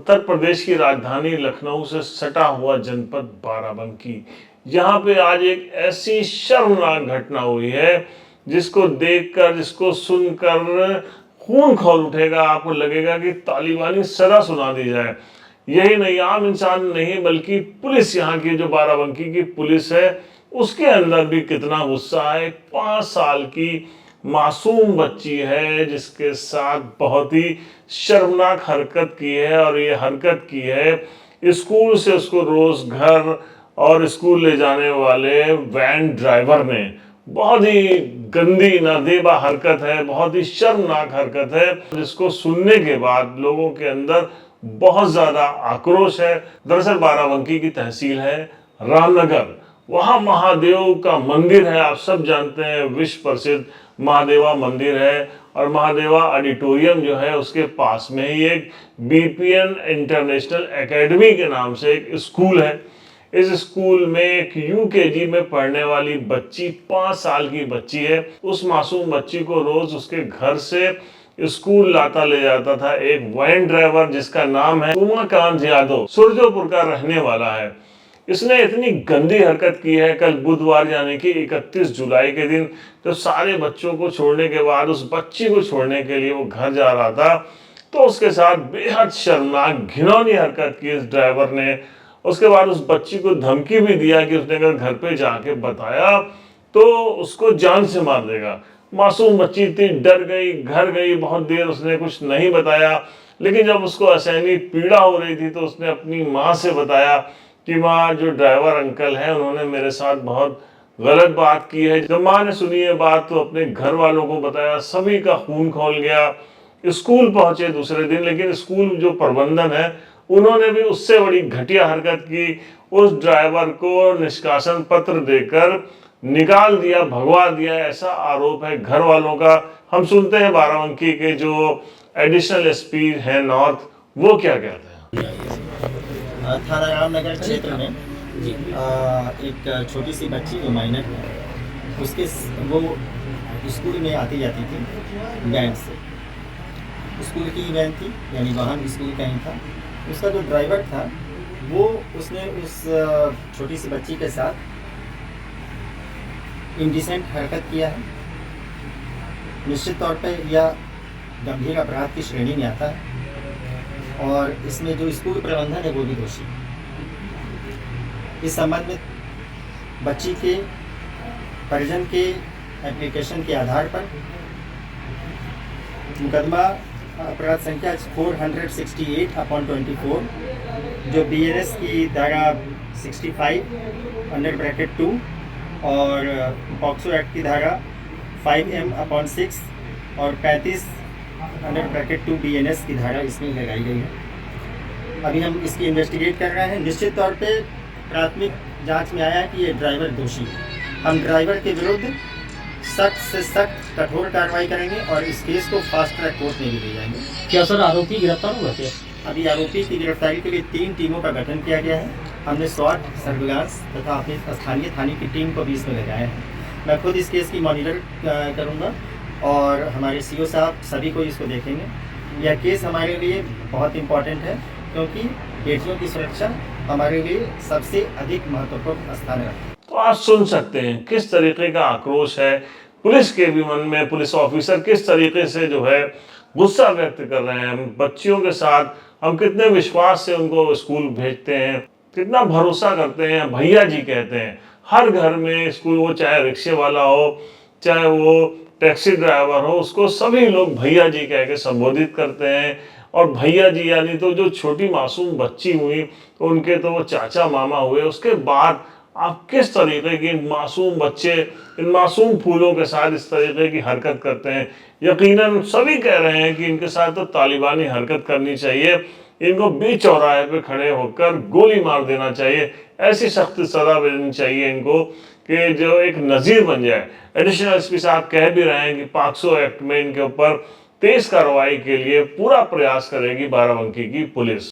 उत्तर प्रदेश की राजधानी लखनऊ से सटा हुआ जनपद बाराबंकी, यहाँ पे आज एक ऐसी शर्मनाक घटना हुई है जिसको देखकर, जिसको सुनकर खून खौल उठेगा। आपको लगेगा कि तालिबानी सजा सुना दी जाए। यही नहीं, आम इंसान नहीं बल्कि पुलिस, यहाँ की जो बाराबंकी की पुलिस है उसके अंदर भी कितना गुस्सा है। 5 साल की मासूम बच्ची है जिसके साथ बहुत ही शर्मनाक हरकत की है, और ये हरकत की है स्कूल से उसको रोज घर और स्कूल ले जाने वाले वैन ड्राइवर ने। बहुत ही गंदी नादेबा हरकत है, बहुत ही शर्मनाक हरकत है, जिसको सुनने के बाद लोगों के अंदर बहुत ज्यादा आक्रोश है। दरअसल बाराबंकी की तहसील है रामनगर, वहां महादेव का मंदिर है। आप सब जानते हैं, विश्व प्रसिद्ध महादेवा मंदिर है, और महादेवा ऑडिटोरियम जो है उसके पास में ही एक बीपीएन इंटरनेशनल एकेडमी के नाम से एक स्कूल है। इस स्कूल में एक यूकेजी में पढ़ने वाली बच्ची, 5 साल की बच्ची है। उस मासूम बच्ची को रोज उसके घर से स्कूल लाता ले जाता था एक वैन ड्राइवर जिसका नाम है उमाकांत यादव, सुरजोपुर का रहने वाला है। इसने इतनी गंदी हरकत की है, कल बुधवार यानी कि 31 जुलाई के दिन जब सारे बच्चों को छोड़ने के बाद उस बच्ची को छोड़ने के लिए वो घर जा रहा था, तो उसके साथ बेहद शर्मनाक घिनौनी हरकत की इस ड्राइवर ने। उसके बाद उस बच्ची को धमकी भी दिया कि उसने अगर घर पे जाके बताया तो उसको जान से मार देगा। मासूम बच्ची इतनी डर गई, घर गई, बहुत देर उसने कुछ नहीं बताया। लेकिन जब उसको असहनीय पीड़ा हो रही थी तो उसने अपनी माँ से बताया कि माँ, जो ड्राइवर अंकल हैं उन्होंने मेरे साथ बहुत गलत बात की है। जब माँ ने सुनी ये बात तो अपने घर वालों को बताया, सभी का खून खौल गया। स्कूल पहुंचे दूसरे दिन, लेकिन स्कूल जो प्रबंधन है उन्होंने भी उससे बड़ी घटिया हरकत की। उस ड्राइवर को निष्कासन पत्र देकर निकाल दिया, भगवा दिया, ऐसा आरोप है घर वालों का। हम सुनते हैं बाराबंकी के जो एडिशनल एसपी हैं नॉर्थ, वो क्या कहते हैं। थाना रामनगर क्षेत्र में एक छोटी सी बच्ची जो माइनर है, उसके वो स्कूल में आती जाती थी वैन से। स्कूल की वैन थी, यानी वाहन स्कूल का ही था। उसका जो ड्राइवर था वो उसने उस छोटी सी बच्ची के साथ इंडिसेंट हरकत किया है। निश्चित तौर पर यह गंभीर अपराध की श्रेणी में आता है, और इसमें जो स्कूल प्रबंधन है वो भी दोषी। इस संबंध में बच्ची के परिजन के एप्लीकेशन के आधार पर मुकदमा अपराध संख्या 468/24 जो BNS की धारा 65 अंडर ब्रैकेट 2 और पॉक्सो एक्ट की धारा 5M/6 और 35 अंडर ब्रैकेट 2 BNS की धारा इसमें लगाई गई है। अभी हम इसकी इन्वेस्टिगेट कर रहे हैं। निश्चित तौर पे प्राथमिक जांच में आया है कि ये ड्राइवर दोषी है। हम ड्राइवर के विरुद्ध सख्त से सख्त कठोर कार्रवाई करेंगे और इस केस को फास्ट ट्रैक कोर्ट में भी ले जाएंगे। क्या सर आरोपी गिरफ्तार हुआ क्या? अभी आरोपी की गिरफ्तारी के लिए 3 टीमों का गठन किया गया है। हमने SWAT, सर्विलांस तथा अपने स्थानीय थाने की टीम को भी इसमें लगाया है। मैं खुद इस केस की मॉनिटर करूँगा और हमारे CO साहब सभी को इसको देखेंगे। यह केस हमारे लिए बहुत इम्पॉर्टेंट है, क्योंकि बेटियों की सुरक्षा हमारे लिए सबसे अधिक महत्वपूर्ण स्थान रखती है। तो आप सुन सकते हैं किस तरीके का आक्रोश है पुलिस के भी मन में। पुलिस ऑफिसर किस तरीके से जो है गुस्सा व्यक्त कर रहे हैं। बच्चियों के साथ हम कितने विश्वास से उनको स्कूल भेजते हैं, कितना भरोसा करते हैं, भैया जी कहते हैं। हर घर में स्कूल, वो चाहे रिक्शे वाला हो, चाहे वो टैक्सी ड्राइवर हो, उसको सभी लोग भैया जी कह के संबोधित करते हैं। और भैया जी यानी तो जो छोटी मासूम बच्ची हुई तो उनके तो वो चाचा मामा हुए। उसके बाद आप किस तरीके की मासूम बच्चे इन मासूम फूलों के साथ इस तरीके की हरकत करते हैं। यकीनन सभी कह रहे हैं कि इनके साथ तो तालिबानी हरकत करनी चाहिए। इनको बीच चौराहे पे खड़े होकर गोली मार देना चाहिए। ऐसी सख्त सजा देनी चाहिए इनको कि जो एक नज़ीर बन जाए। एडिशनल एसपी साहब कह भी रहे हैं कि पॉक्सो एक्ट में इनके ऊपर तेज कार्रवाई के लिए पूरा प्रयास करेगी बाराबंकी की पुलिस।